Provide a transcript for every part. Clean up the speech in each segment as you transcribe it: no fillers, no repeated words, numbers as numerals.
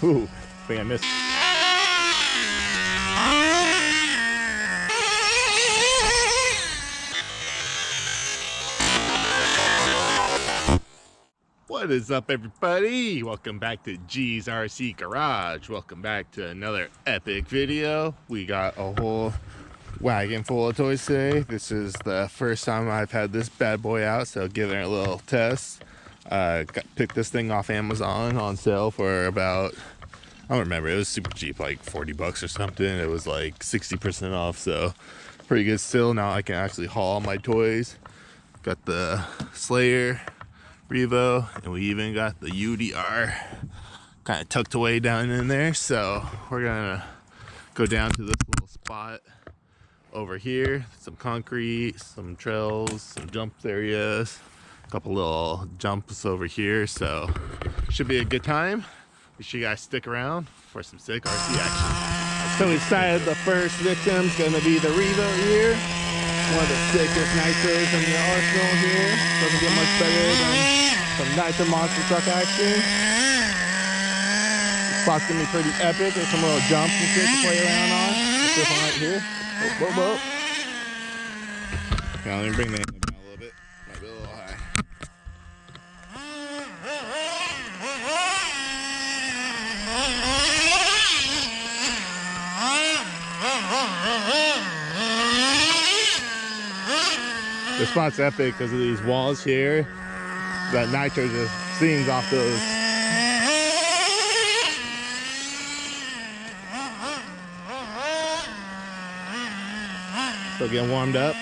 Ooh, I think I missed. What is up, everybody? Welcome back to G's RC Garage. Welcome back to another epic video. We got a whole wagon full of toys today. This is the first time I've had this bad boy out, so giving it a little test. Picked this thing off Amazon on sale for about, I don't remember, it was super cheap, like 40 bucks or something. It was like 60% off, so pretty good still. Now I can actually haul my toys. Got the Slayer, Revo, and we even got the UDR kind of tucked away down in there. So we're gonna go down to this little spot over here, some concrete, some trails, some jump areas, a couple little jumps over here, so should be a good time. Make sure you guys stick around for some sick RC action. So we decided the first victim's gonna be the Revo here. One of the sickest nitros in the arsenal here. Doesn't get much better than some nitro monster truck action. This spot's gonna be pretty epic. There's some little jumps and shit to play around on. Like this one right here. Whoa, whoa, whoa. Now let me bring the angle down a little bit. Might be a little high. This spot's epic because of these walls here. That nitro just sings off those. Still getting warmed up.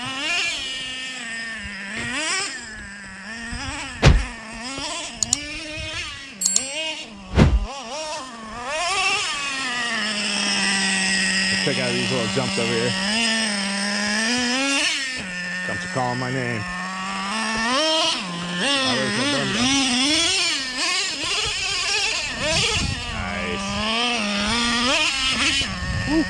Let's check out these little jumps over here. Jumps are calling my name. Nice. Woo.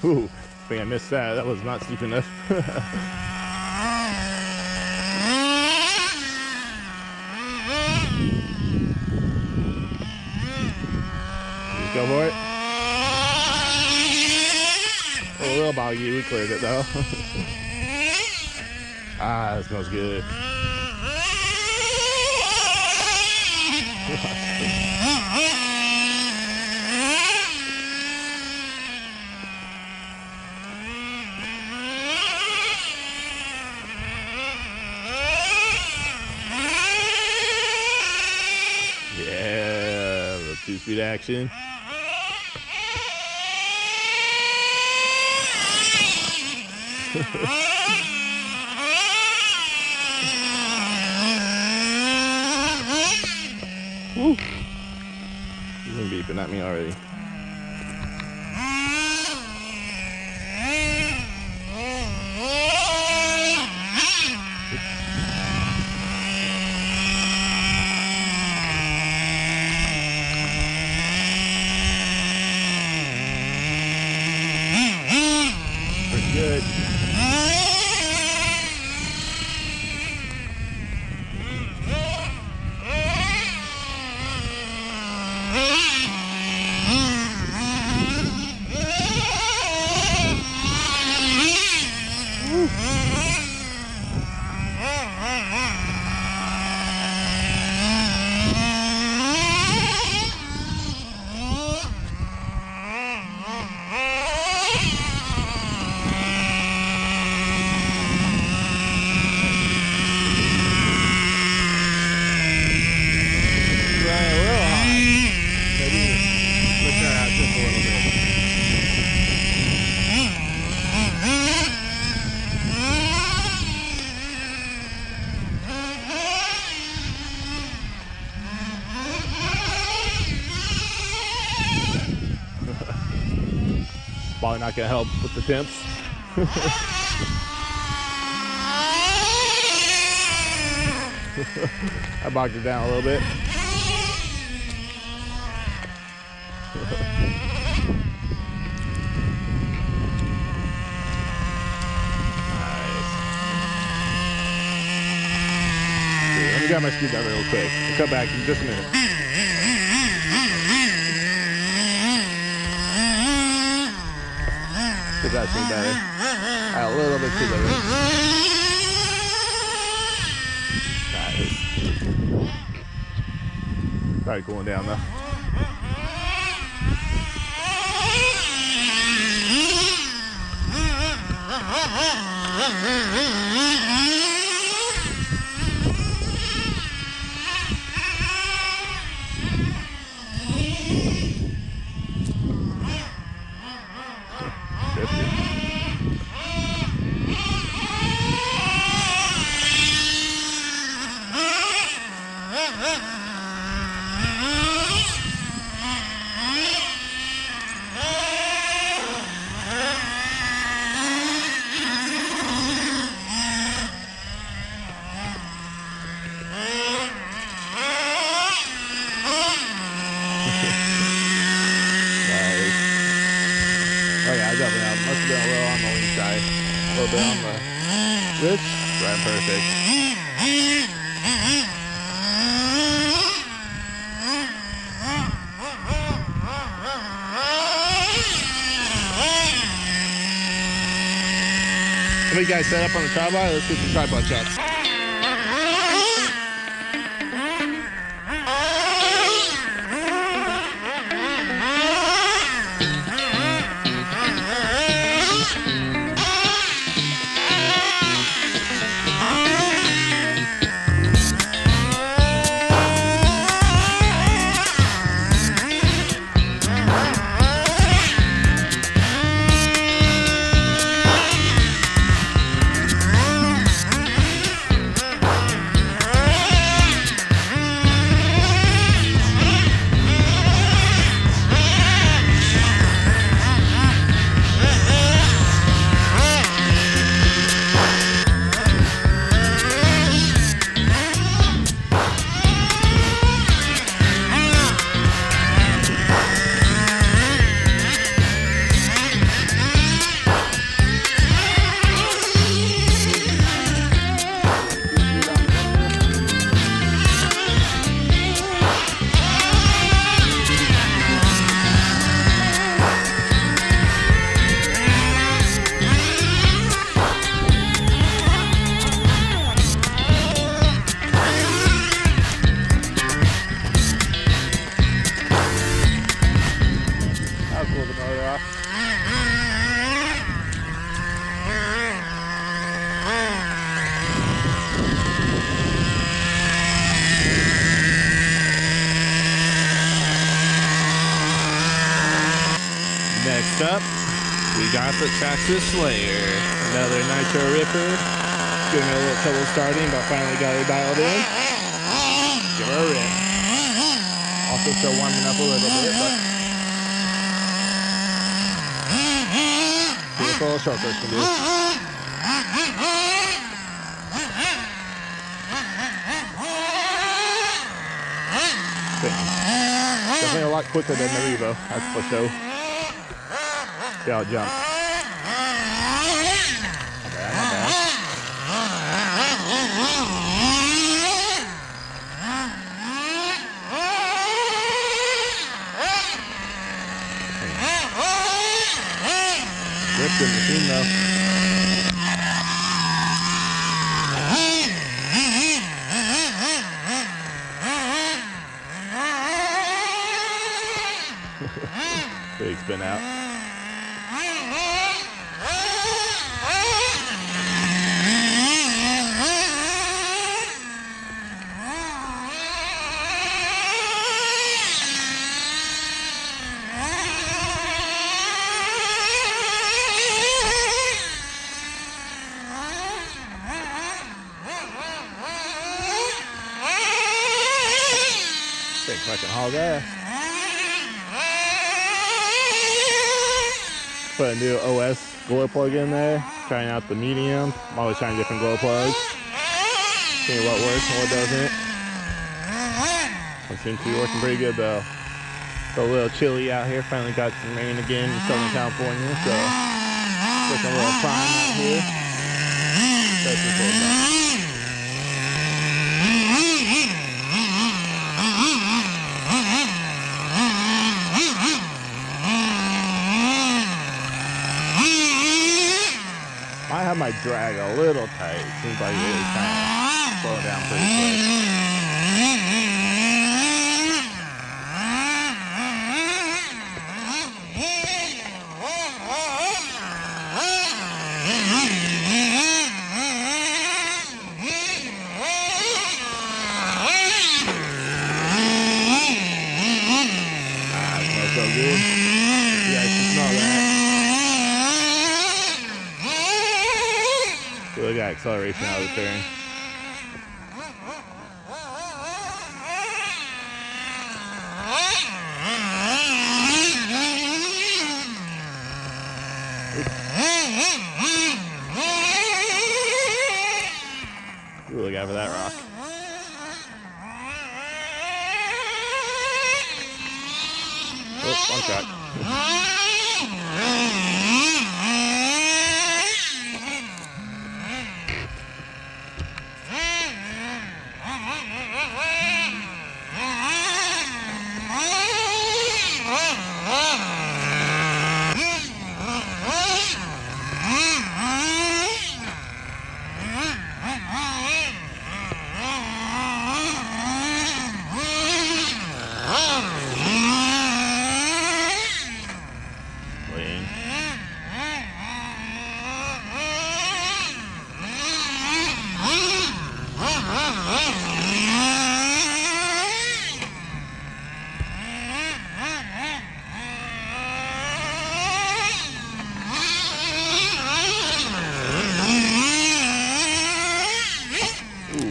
Ooh, I think I missed that. That was not steep enough. Just go for it. A little boggy. We cleared it though. Ah, that smells good. Yeah, the 2-speed action. Woo. He's been beeping at me already. Pretty good. Probably not gonna help with the temps. I bogged it down a little bit. Nice. Let me grab my screwdriver real quick. I'll come back in just a minute. If that's me better. A little bit too low. Nice. Probably cooling down though. Must have been a little on the lean side. A little bit on the wrist. Right, perfect. Let me guys set up on the tripod. Let's get some tripod shots. Next up, we got the Traxxas Slayer, another Nitro ripper. Giving me a little trouble starting, but finally got it dialed in. Give her a rip. Also still warming up a little bit, but see what a little short burst can do. Definitely a lot quicker than the Revo, that's for sure. See how it jumps. Not bad, not bad. Ripped the machine though. Big spin out. Big fucking hog ass. Put a new OS glow plug in there. Trying out the medium. I'm always trying different glow plugs. Seeing what works and what doesn't. It seems to be working pretty good though. It's a little chilly out here. Finally got some rain again in Southern California, so looking a little prime out here. That's what's going on. might have my drag a little tight. Seems like it is kind of slowing down pretty quick. So good. You guys can smell that. So look at that acceleration out of the turn. Ooh, look out for that rock. Oh, one shot.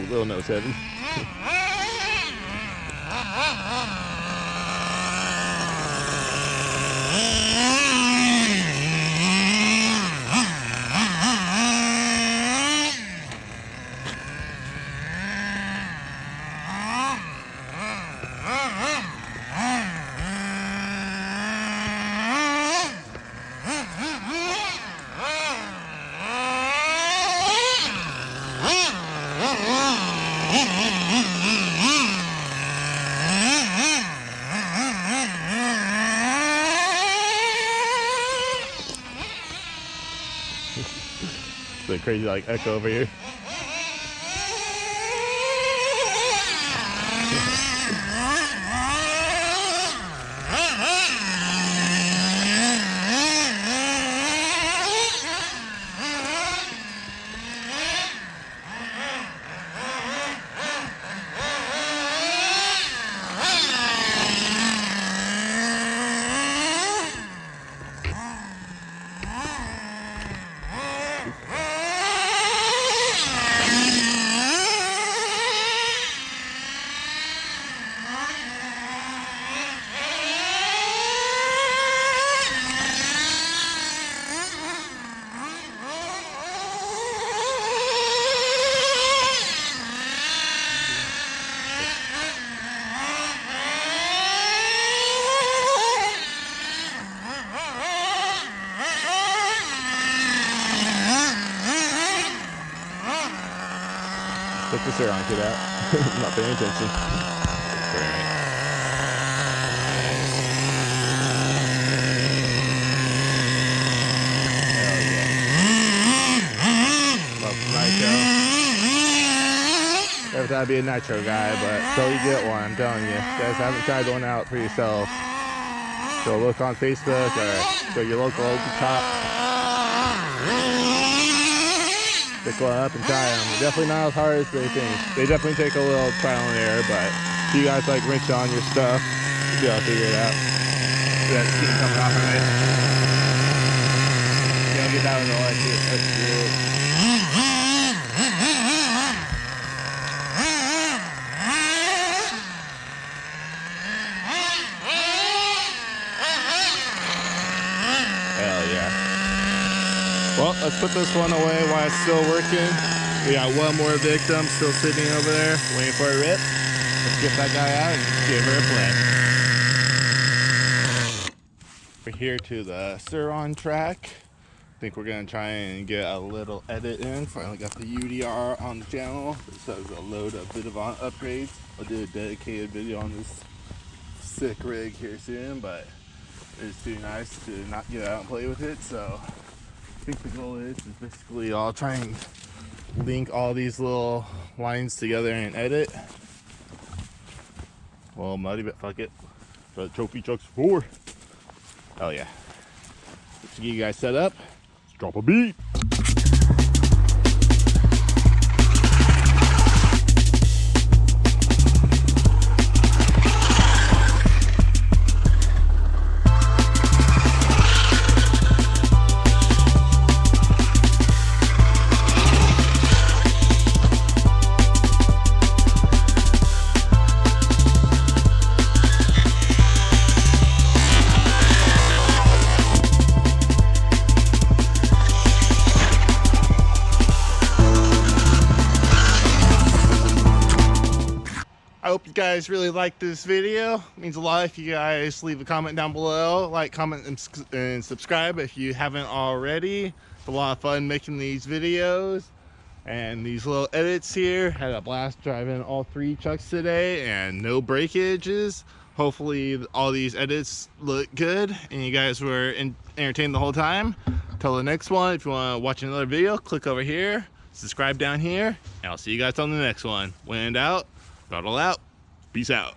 Little nose heaven. The crazy like echo over here. Check this air on, get out. I'm not paying attention. Hell yeah. Love Nitro. Never thought I'd be a Nitro guy, but so you get one, I'm telling you. You guys haven't tried one out for yourself. So look on Facebook or go to your local shop. Pick one up and try them. They're definitely not as hard as they think. They definitely take a little trial and error, but if you guys like wrench on your stuff, you'll be able to figure it out. See that steam coming off of it. You gotta get that with the electric. That's good. Hell yeah. Well, let's put this one away while it's still working. We got one more victim still sitting over there, waiting for a rip. Let's get that guy out and give her a play. We're here to the Sur track. I think we're gonna try and get a little edit in. Finally got the UDR on the channel. So it's a load of bit of upgrades. I'll do a dedicated video on this sick rig here soon, but it's too nice to not get out and play with it. So think the goal is basically I'll try and link all these little lines together and edit. Well, muddy, but fuck it. So the trophy truck's for. Oh yeah. To get you guys set up, let's drop a beat. I hope you guys really like this video. It means a lot if you guys leave a comment down below, like, comment, and subscribe if you haven't already. It's a lot of fun making these videos and these little edits here. Had a blast driving all 3 trucks today and no breakages. Hopefully all these edits look good and you guys were entertained the whole time. Till the next one, if you want to watch another video, click over here, subscribe down here, and I'll see you guys on the next one. When in doubt, throttle out. Peace out.